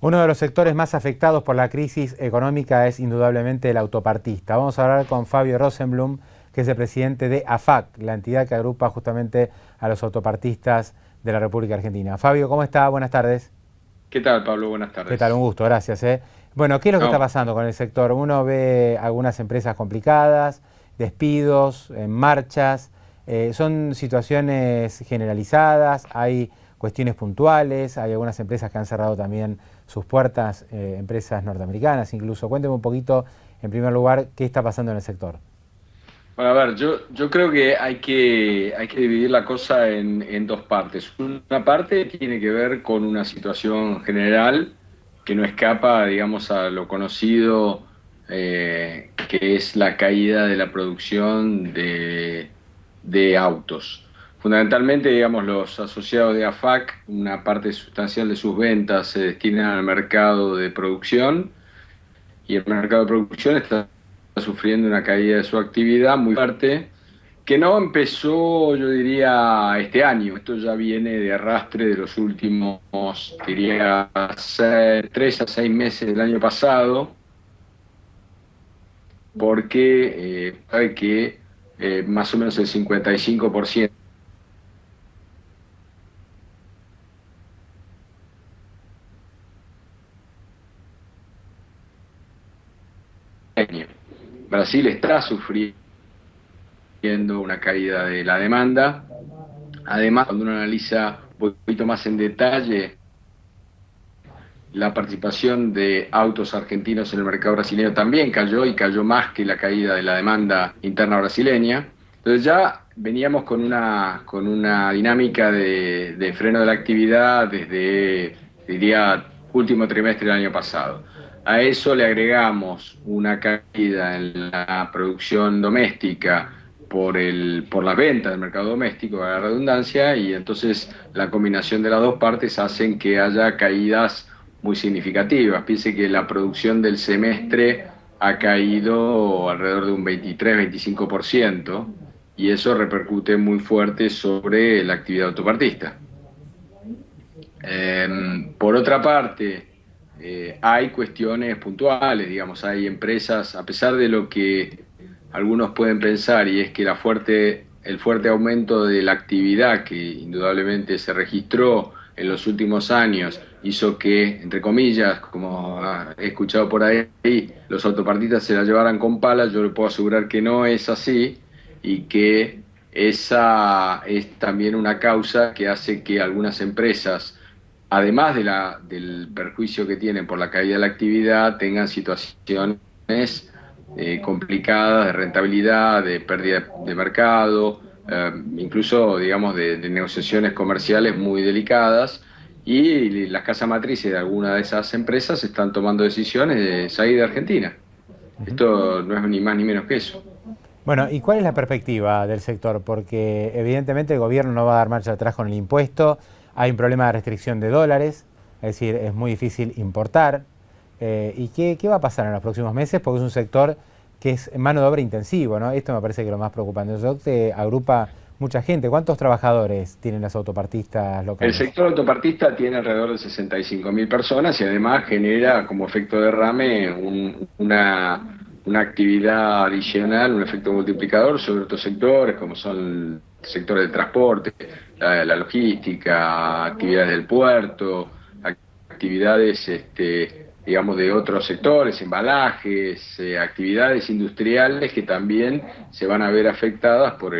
Uno de los sectores más afectados por la crisis económica es indudablemente el autopartista. Vamos a hablar con Fabio Rosenblum, que es el presidente de AFAC, la entidad que agrupa justamente a los autopartistas de la República Argentina. Fabio, ¿cómo está? Buenas tardes. ¿Qué tal, Pablo? Buenas ¿Qué tal? Un tardes. gusto, gracias. Bueno, ¿qué es lo que está No, pasando con el sector? Uno ve algunas empresas complicadas, despidos, marchas. Son situaciones generalizadas, hay cuestiones puntuales, hay algunas empresas que han cerrado también sus puertas, empresas norteamericanas incluso. Cuénteme un poquito, en primer lugar, qué está pasando en el sector. bueno, a ver, yo creo que hay que dividir la cosa en dos partes. Una parte tiene que ver con una situación general que no escapa, digamos, a lo conocido, que es la caída de la producción de autos. Fundamentalmente, digamos, los asociados de AFAC, una parte sustancial de sus ventas se destinan al mercado de producción y el mercado de producción está sufriendo una caída de su actividad muy fuerte, que no empezó, yo diría, este año. Esto ya viene de arrastre de los últimos, diría, 3 a 6 meses del año pasado, porque sabe que más o menos el 55% Brasil está sufriendo una caída de la demanda. Además, cuando uno analiza un poquito más en detalle la participación de autos argentinos en el mercado brasileño también cayó y cayó más que la caída de la demanda interna brasileña. Entonces ya veníamos con una dinámica de freno de la actividad desde, diría, último trimestre del año pasado. A eso le agregamos una caída en la producción doméstica por las ventas del mercado doméstico, a la redundancia, y entonces la combinación de las dos partes hacen que haya caídas muy significativas. Piense que la producción del semestre ha caído alrededor de un 23-25% y eso repercute muy fuerte sobre la actividad autopartista. Por otra parte, hay cuestiones puntuales, digamos, hay empresas, a pesar de lo que algunos pueden pensar, y es que el fuerte aumento de la actividad que indudablemente se registró en los últimos años hizo que, entre comillas, como he escuchado por ahí, los autopartistas se la llevaran con palas. Yo le puedo asegurar que no es así y que esa es también una causa que hace que algunas empresas, además del perjuicio que tienen por la caída de la actividad, tengan situaciones complicadas de rentabilidad, de pérdida de mercado, incluso, digamos, de negociaciones comerciales muy delicadas, y las casas matrices de alguna de esas empresas están tomando decisiones de salir de Argentina. Ujú. Esto no es ni más ni menos que eso. Bueno, ¿y cuál es la perspectiva del sector? Porque evidentemente el gobierno no va a dar marcha atrás con el impuesto, hay un problema de restricción de dólares, es decir, es muy difícil importar. ¿Y qué va a pasar en los próximos meses? Porque es un sector que es mano de obra intensivo, ¿no? Esto me parece que es lo más preocupante. El sector que agrupa mucha gente. ¿Cuántos trabajadores tienen las autopartistas El locales? sector autopartista tiene alrededor de 65.000 personas y además genera como efecto derrame una actividad adicional, un efecto multiplicador sobre otros sectores como son el sector del transporte, la logística, actividades del puerto, actividades, digamos, de otros sectores, embalajes, actividades industriales que también se van a ver afectadas por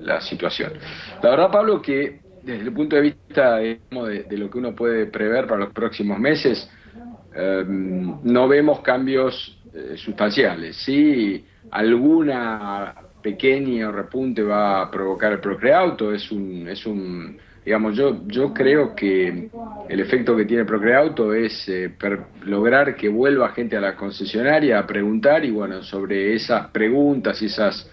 la situación. La verdad, Pablo, que desde el punto de vista, digamos, de lo que uno puede prever para los próximos meses, no vemos cambios sustanciales. Sí, alguna pequeño repunte va a provocar el Procreauto, digamos, yo creo que el efecto que tiene Procreauto es lograr que vuelva gente a la concesionaria a preguntar, y bueno, sobre esas preguntas y esas,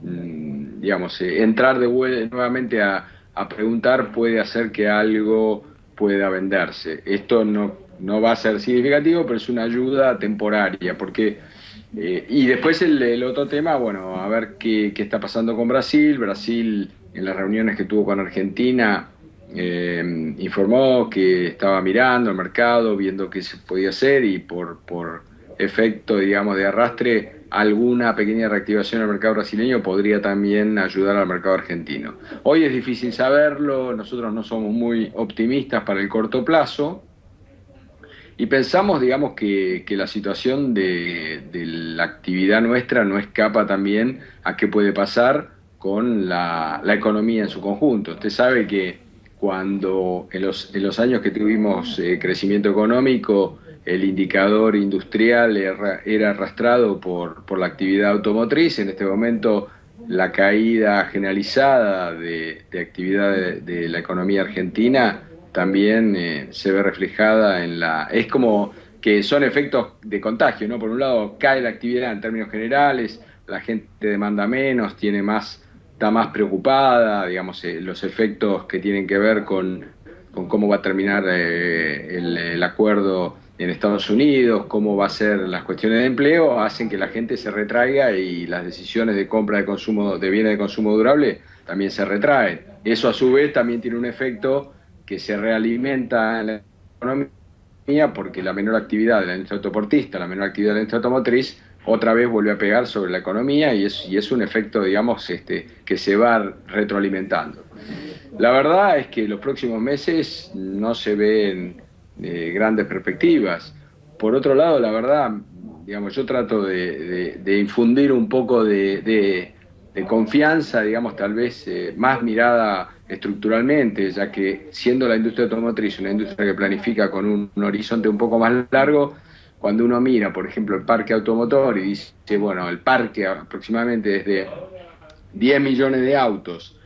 digamos, entrar nuevamente a preguntar puede hacer que algo pueda venderse. Esto no va a ser significativo, pero es una ayuda temporaria, porque y después el otro tema, bueno, a ver qué está pasando con Brasil. Brasil, en las reuniones que tuvo con Argentina, informó que estaba mirando el mercado, viendo qué se podía hacer y por efecto, digamos, de arrastre, alguna pequeña reactivación del mercado brasileño podría también ayudar al mercado argentino. Hoy es difícil saberlo, nosotros no somos muy optimistas para el corto plazo y pensamos, digamos, que la situación de la actividad nuestra no escapa también a qué puede pasar con la economía en su conjunto. Usted sabe que cuando en los años que tuvimos crecimiento económico, el indicador industrial era arrastrado por la actividad automotriz. En este momento la caída generalizada de actividad de la economía argentina también se ve reflejada en la... Es como que son efectos de contagio, ¿no? Por un lado cae la actividad en términos generales, la gente demanda menos, tiene más, está más preocupada, digamos, los efectos que tienen que ver con cómo va a terminar el acuerdo en Estados Unidos, cómo va a ser las cuestiones de empleo, hacen que la gente se retraiga y las decisiones de compra de consumo de bienes de consumo durable también se retraen. Eso a su vez también tiene un efecto que se realimenta en la economía porque la menor actividad de la industria autoportista, la menor actividad de la industria automotriz, otra vez vuelve a pegar sobre la economía y es un efecto, digamos, que se va retroalimentando. La verdad es que los próximos meses no se ven grandes perspectivas. Por otro lado, la verdad, digamos, yo trato de infundir un poco de confianza, digamos, tal vez más mirada estructuralmente, ya que siendo la industria automotriz una industria que planifica con un horizonte un poco más largo, cuando uno mira, por ejemplo, el parque automotor y dice, bueno, el parque aproximadamente es de 10 millones de autos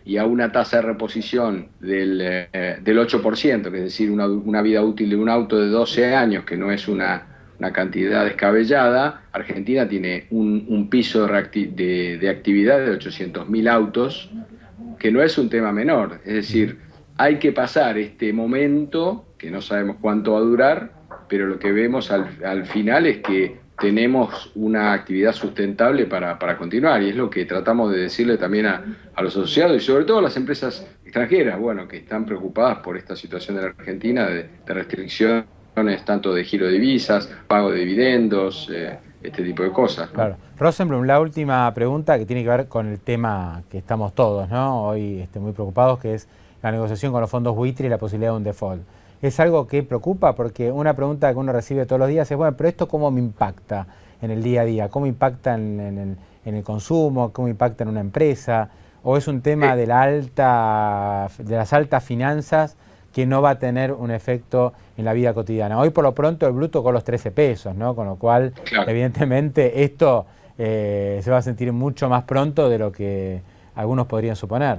y a una tasa de reposición del 8%, que es decir, una vida útil de un auto de 12 años, que no es una cantidad descabellada, Argentina tiene un piso de actividad de 800.000 autos, que no es un tema menor. Es decir, hay que pasar este momento, que no sabemos cuánto va a durar, pero lo que vemos al final es que tenemos una actividad sustentable para continuar, y es lo que tratamos de decirle también a los asociados y sobre todo a las empresas extranjeras, bueno, que están preocupadas por esta situación de la Argentina de restricciones tanto de giro de divisas, pago de dividendos, este tipo de cosas, ¿no? Claro. Rosenblum, la última pregunta que tiene que ver con el tema que estamos todos, ¿no? Hoy muy preocupados, que es la negociación con los fondos buitre y la posibilidad de un default. ¿Es algo que preocupa? Porque una pregunta que uno recibe todos los días es, bueno, pero ¿esto cómo me impacta en el día a día? ¿Cómo impacta en el consumo? ¿Cómo impacta en una empresa? ¿O es un tema de las altas finanzas que no va a tener un efecto en la vida cotidiana? Hoy por lo pronto el bruto con los 13 pesos, ¿no? Con lo cual, claro, evidentemente esto se va a sentir mucho más pronto de lo que algunos podrían suponer.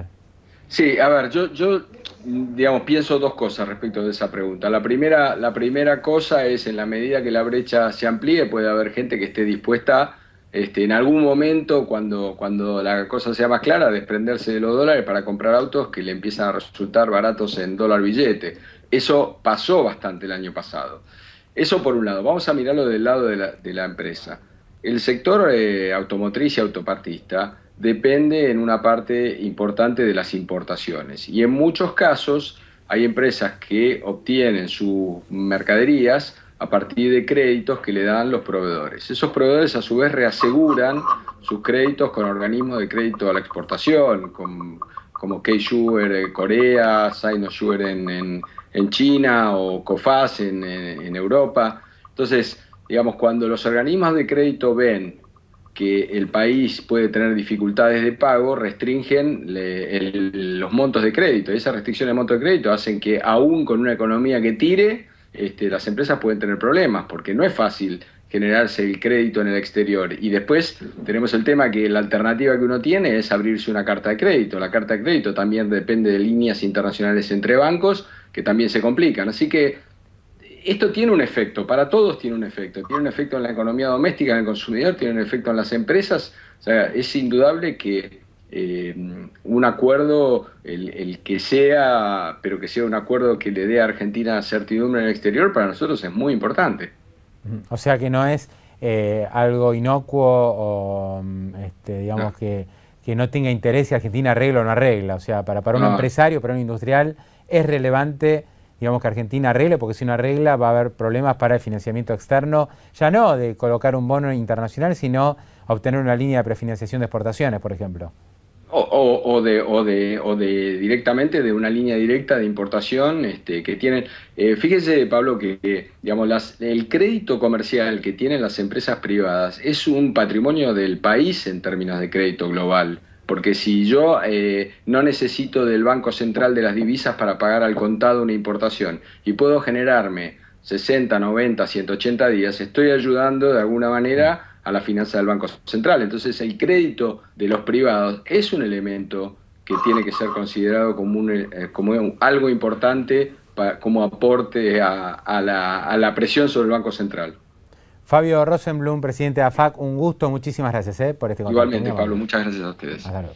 Sí, a ver, yo digamos, pienso dos cosas respecto de esa pregunta. La primera cosa es, en la medida que la brecha se amplíe, puede haber gente que esté dispuesta en algún momento, cuando la cosa sea más clara, a desprenderse de los dólares para comprar autos que le empiezan a resultar baratos en dólar billete. Eso pasó bastante el año pasado. Eso por un lado. Vamos a mirarlo del lado de la empresa. El sector automotriz y autopartista depende en una parte importante de las importaciones y en muchos casos hay empresas que obtienen sus mercaderías a partir de créditos que le dan los proveedores. Esos proveedores a su vez reaseguran sus créditos con organismos de crédito a la exportación, como K-Sugar Corea, Sino-Sugar en China o COFAS en Europa. Entonces, digamos, cuando los organismos de crédito ven que el país puede tener dificultades de pago, restringen los montos de crédito. Y esas restricciones de montos de crédito hacen que, aún con una economía que tire, las empresas pueden tener problemas, porque no es fácil generarse el crédito en el exterior. Y después tenemos el tema que la alternativa que uno tiene es abrirse una carta de crédito. La carta de crédito también depende de líneas internacionales entre bancos, que también se complican. Así que esto tiene un efecto, para todos tiene un efecto en la economía doméstica, en el consumidor, tiene un efecto en las empresas. O sea, es indudable que un acuerdo, el que sea, pero que sea un acuerdo que le dé a Argentina certidumbre en el exterior, para nosotros es muy importante. O sea que no es algo inocuo o digamos no, que no tenga interés si Argentina arregla o no arregla. O sea, para un empresario, para un industrial, es relevante, digamos, que Argentina arregle, porque si no arregla va a haber problemas para el financiamiento externo, ya no de colocar un bono internacional, sino obtener una línea de prefinanciación de exportaciones, por ejemplo. O de directamente de una línea directa de importación que tienen. Fíjese, Pablo, que digamos, el crédito comercial que tienen las empresas privadas es un patrimonio del país en términos de crédito global. Porque si yo no necesito del Banco Central de las divisas para pagar al contado una importación y puedo generarme 60, 90, 180 días, estoy ayudando de alguna manera a la finanza del Banco Central. Entonces el crédito de los privados es un elemento que tiene que ser considerado como algo importante como aporte a la presión sobre el Banco Central. Fabio Rosenblum, presidente de AFAC, un gusto, muchísimas gracias por este contacto. Igualmente, Pablo, muchas gracias a ustedes. Hasta luego.